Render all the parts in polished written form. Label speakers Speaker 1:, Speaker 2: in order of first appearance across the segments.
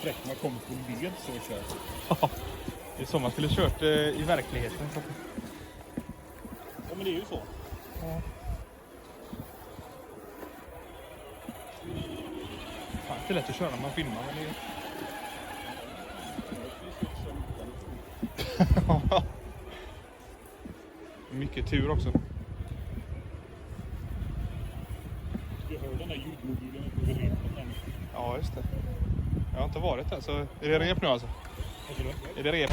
Speaker 1: sträck man kommer på led så kört.
Speaker 2: Ja, det är så man skulle kört i verkligheten.
Speaker 1: Ja, men det är ju så.
Speaker 2: Ja. Fan, det är lätt att köra när man filmar, men det är... Mycket tur också.
Speaker 1: Du hör den där ljudmodulen på repen.
Speaker 2: Ja, just det. Jag har inte varit där, så är det rep nu alltså? Är det rep?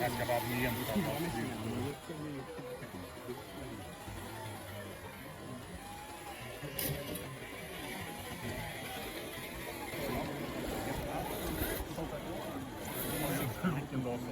Speaker 1: Jag ska bara bli jämställd. Vilken dag så.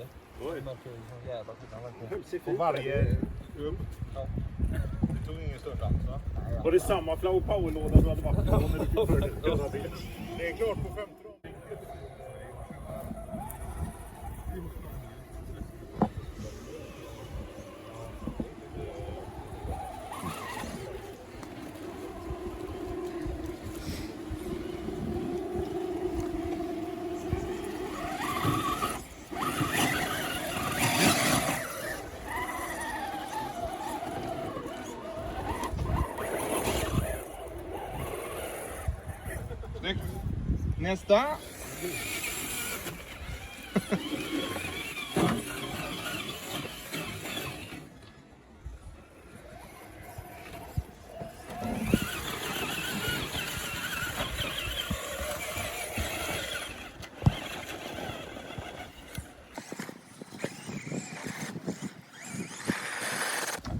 Speaker 3: sekunder.
Speaker 1: Oj.
Speaker 3: Man kör som jävla skillnad.
Speaker 1: På varje rum.
Speaker 3: Ja.
Speaker 2: Det tog ingen stund alls, va?
Speaker 1: Var det samma flow power-låda du hade varit på när du fick för det? Det är klart på 15 år.
Speaker 2: Snyggt. Nästa.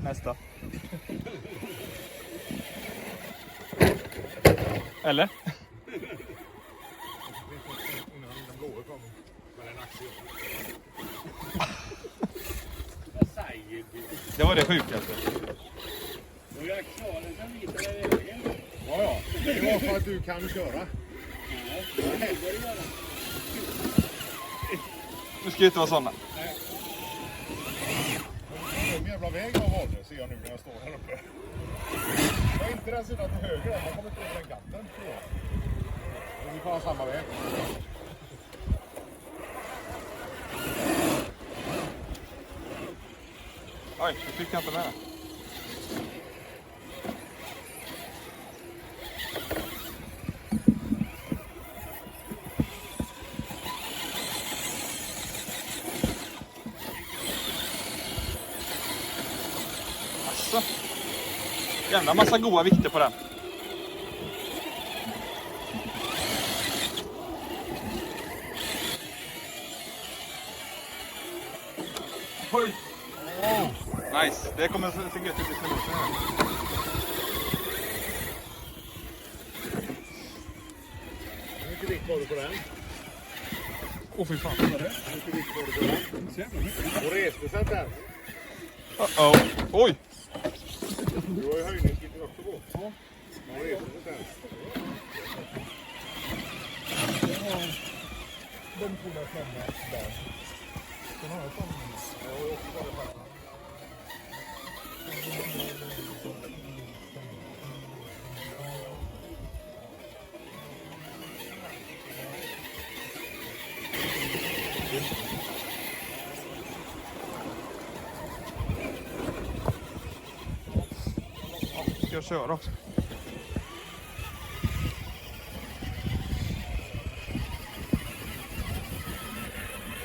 Speaker 2: Nästa. Eller? Det var det sjukaste.
Speaker 1: Ja. Det var för att du kan köra.
Speaker 2: Nu ska det inte vara sådana.
Speaker 1: En jävla väg jag valde ser jag nu när jag står här uppe. Jag är inte den sidan till höger, man kommer inte över den kanten. Men vi får ha samma väg.
Speaker 2: Oj, jag fick jag inte med. Asså. Jävla massa goda vikter på den. Oj. Nice, det kommer se gött ut i minuter här.
Speaker 1: Hur mycket vikt var du på den?
Speaker 2: Åh fy fan.
Speaker 1: Hur mycket vikt var du på den? Och reste sig inte ens.
Speaker 2: Uh-oh. Oj!
Speaker 1: Du har ju höjningskit också på. Ja. Man reste sig inte ens.
Speaker 3: De får där framme där. Den har jag fan.
Speaker 1: Jag har ju också bara fast.
Speaker 2: Ska jag köra också?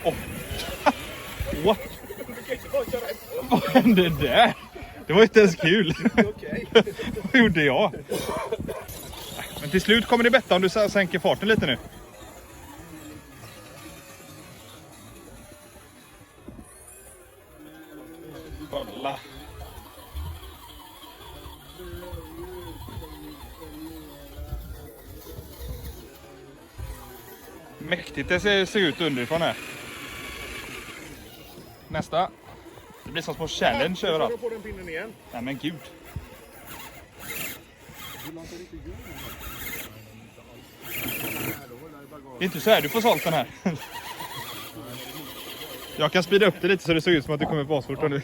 Speaker 2: Åh! What? Vad hände där? Det var inte ens kul. Vad gjorde jag? Men till slut kommer det bättre om du sänker farten lite nu. Kolla. Mäktigt det ser ut underifrån här. Nästa. Det blir som små challenge överallt.
Speaker 1: Jag på den pinnen igen.
Speaker 2: Nej men gud. Det är inte så här du får sålt den här. Jag kan speeda upp det lite så det ser ut som att det kommer på asfort nu.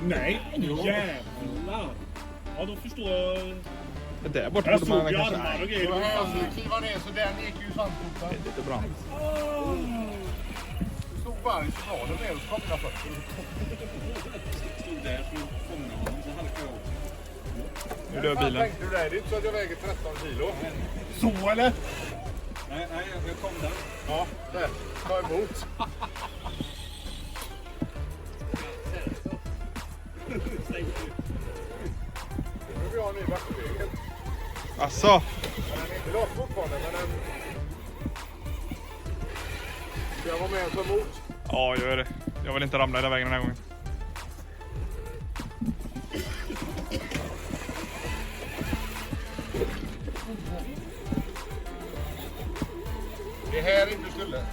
Speaker 3: Nej, jävlar. Ja, då förstår jag.
Speaker 2: Det där borta
Speaker 3: Jag
Speaker 2: borde man
Speaker 3: såg ju
Speaker 2: kanske...
Speaker 3: armar och
Speaker 1: Så
Speaker 3: grejer.
Speaker 1: här skulle kliva ner så den gick ju sandfoten.
Speaker 2: Det är lite bra.
Speaker 1: Det stod varg så bra den ner och så kom mina fötter.
Speaker 3: Stod där så fångade honom så halkade jag också.
Speaker 2: Nu dör
Speaker 1: Vad
Speaker 2: bilen.
Speaker 1: tänkte du där? Det är inte så att jag väger 13 kilo. Så eller?
Speaker 3: Nej, jag kom där.
Speaker 1: Ja, där. Ta emot. Nu vill jag ha en ny vattenregel.
Speaker 2: Asså?
Speaker 1: Den är inte låst fortfarande, men den... Ska jag vara med och ta emot?
Speaker 2: Ja, gör det. Jag vill inte ramla hela vägen den här gången.
Speaker 1: Det här inte skulle.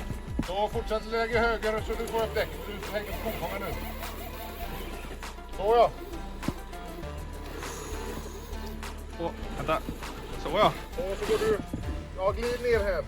Speaker 1: Så fortsätt lägga höger så du får upp däck. Du hänger på konkången nu. Så ja.
Speaker 2: Åh, vänta. Så ja.
Speaker 1: Och så går du... Ja, glid ner här.